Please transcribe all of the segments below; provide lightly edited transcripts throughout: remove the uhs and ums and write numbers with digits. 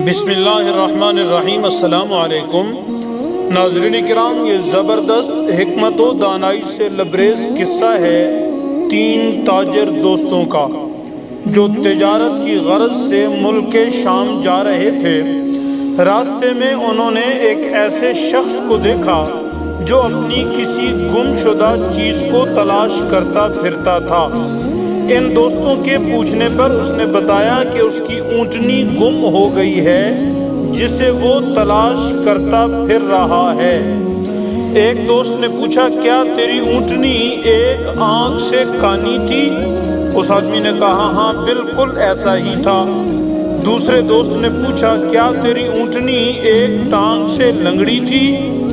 بسم اللہ الرحمن الرحیم۔ السلام علیکم ناظرین کرام، یہ زبردست حکمت و دانائی سے لبریز قصہ ہے تین تاجر دوستوں کا جو تجارت کی غرض سے ملک شام جا رہے تھے۔ راستے میں انہوں نے ایک ایسے شخص کو دیکھا جو اپنی کسی گم شدہ چیز کو تلاش کرتا پھرتا تھا۔ ان دوستوں کے پوچھنے پر اس نے بتایا کہ اس کی اونٹنی گم ہو گئی ہے جسے وہ تلاش کرتا پھر رہا ہے۔ ایک دوست نے پوچھا، کیا تیری اونٹنی ایک آنکھ سے کانی تھی؟ اس آدمی نے کہا، ہاں بالکل ایسا ہی تھا۔ دوسرے دوست نے پوچھا، کیا تیری اونٹنی ایک ٹانگ سے لنگڑی تھی؟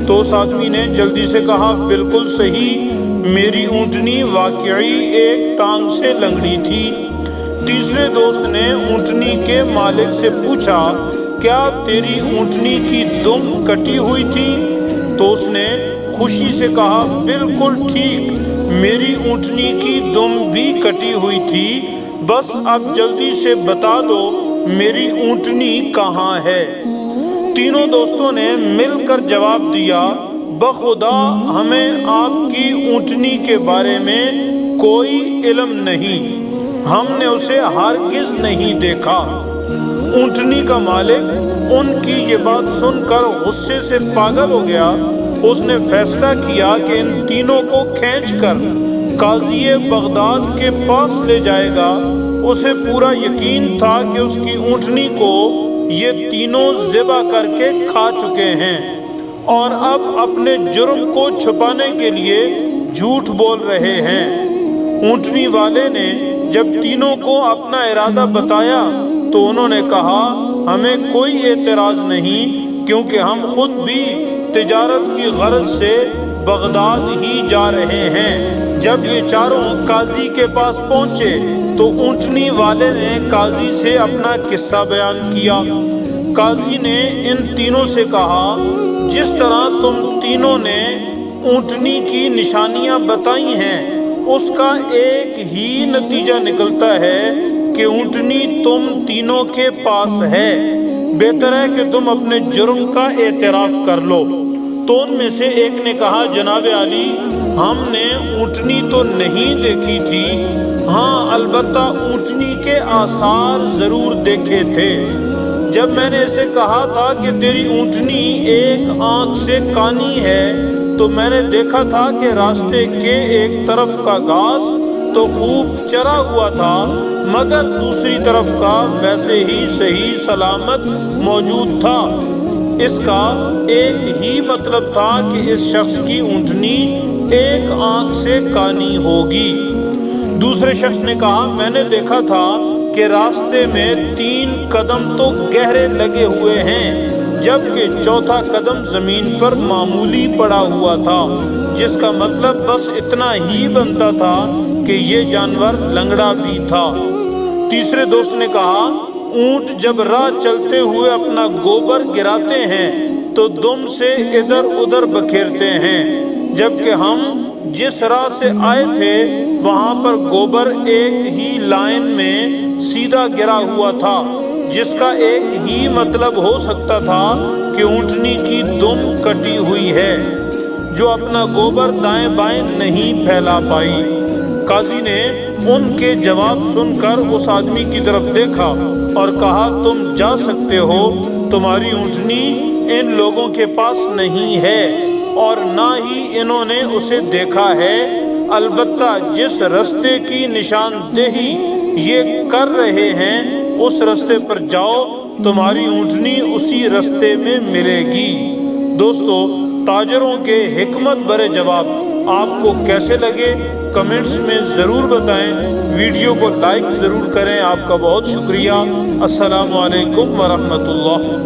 تو اس آدمی نے جلدی سے کہا، بالکل صحیح، میری اونٹنی واقعی ایک ٹانگ سے لنگڑی تھی۔ تیسرے دوست نے اونٹنی کے مالک سے پوچھا، کیا تیری اونٹنی کی دم کٹی ہوئی تھی؟ تو اس نے خوشی سے کہا، بالکل ٹھیک، میری اونٹنی کی دم بھی کٹی ہوئی تھی، بس اب جلدی سے بتا دو میری اونٹنی کہاں ہے؟ تینوں دوستوں نے مل کر جواب دیا، بخدا ہمیں آپ کی اونٹنی کے بارے میں کوئی علم نہیں، ہم نے اسے ہرگز نہیں دیکھا۔ اونٹنی کا مالک ان کی یہ بات سن کر غصے سے پاگل ہو گیا۔ اس نے فیصلہ کیا کہ ان تینوں کو کھینچ کر قاضی بغداد کے پاس لے جائے گا۔ اسے پورا یقین تھا کہ اس کی اونٹنی کو یہ تینوں ذبح کر کے کھا چکے ہیں اور اب اپنے جرم کو چھپانے کے لیے جھوٹ بول رہے ہیں۔ اونٹنی والے نے جب تینوں کو اپنا ارادہ بتایا تو انہوں نے کہا، ہمیں کوئی اعتراض نہیں، کیونکہ ہم خود بھی تجارت کی غرض سے بغداد ہی جا رہے ہیں۔ جب یہ چاروں قاضی کے پاس پہنچے تو اونٹنی والے نے قاضی سے اپنا قصہ بیان کیا۔ قاضی نے ان تینوں سے کہا، جس طرح تم تینوں نے اونٹنی کی نشانیاں بتائی ہیں اس کا ایک ہی نتیجہ نکلتا ہے کہ اونٹنی تم تینوں کے پاس ہے۔ بہتر ہے کہ تم اپنے جرم کا اعتراف کر لو۔ تو ان میں سے ایک نے کہا، جناب عالی، ہم نے اونٹنی تو نہیں دیکھی تھی، ہاں البتہ اونٹنی کے آثار ضرور دیکھے تھے۔ جب میں نے اسے کہا تھا کہ تیری اونٹنی ایک آنکھ سے کانی ہے تو میں نے دیکھا تھا کہ راستے کے ایک طرف کا گھاس تو خوب چرا ہوا تھا مگر دوسری طرف کا ویسے ہی صحیح سلامت موجود تھا۔ اس کا ایک ہی مطلب تھا کہ اس شخص کی اونٹنی ایک آنکھ سے کانی ہوگی۔ دوسرے شخص نے کہا، میں نے دیکھا تھا کہ راستے میں 3 قدم تو گہرے لگے ہوئے ہیں جبکہ چوتھا قدم زمین پر معمولی پڑا ہوا تھا، جس کا مطلب بس اتنا ہی بنتا تھا کہ یہ جانور لنگڑا بھی تھا۔ تیسرے دوست نے کہا، اونٹ جب راہ چلتے ہوئے اپنا گوبر گراتے ہیں تو دم سے ادھر ادھر بکھیرتے ہیں، جبکہ ہم جس راہ سے آئے تھے وہاں پر گوبر ایک ہی لائن میں سیدھا گرا ہوا تھا، جس کا ایک ہی مطلب ہو سکتا تھا کہ اونٹنی کی دم کٹی ہوئی ہے جو اپنا گوبر دائیں بائیں نہیں پھیلا پائی۔ قاضی نے ان کے جواب سن کر اس آدمی کی طرف دیکھا اور کہا، تم جا سکتے ہو، تمہاری اونٹنی ان لوگوں کے پاس نہیں ہے اور نہ ہی انہوں نے اسے دیکھا ہے، البتہ جس رستے کی نشاندہی یہ کر رہے ہیں اس رستے پر جاؤ، تمہاری اونٹنی اسی رستے میں ملے گی۔ دوستو، تاجروں کے حکمت بھرے جواب آپ کو کیسے لگے کمنٹس میں ضرور بتائیں۔ ویڈیو کو لائک ضرور کریں۔ آپ کا بہت شکریہ۔ السلام علیکم ورحمۃ اللہ۔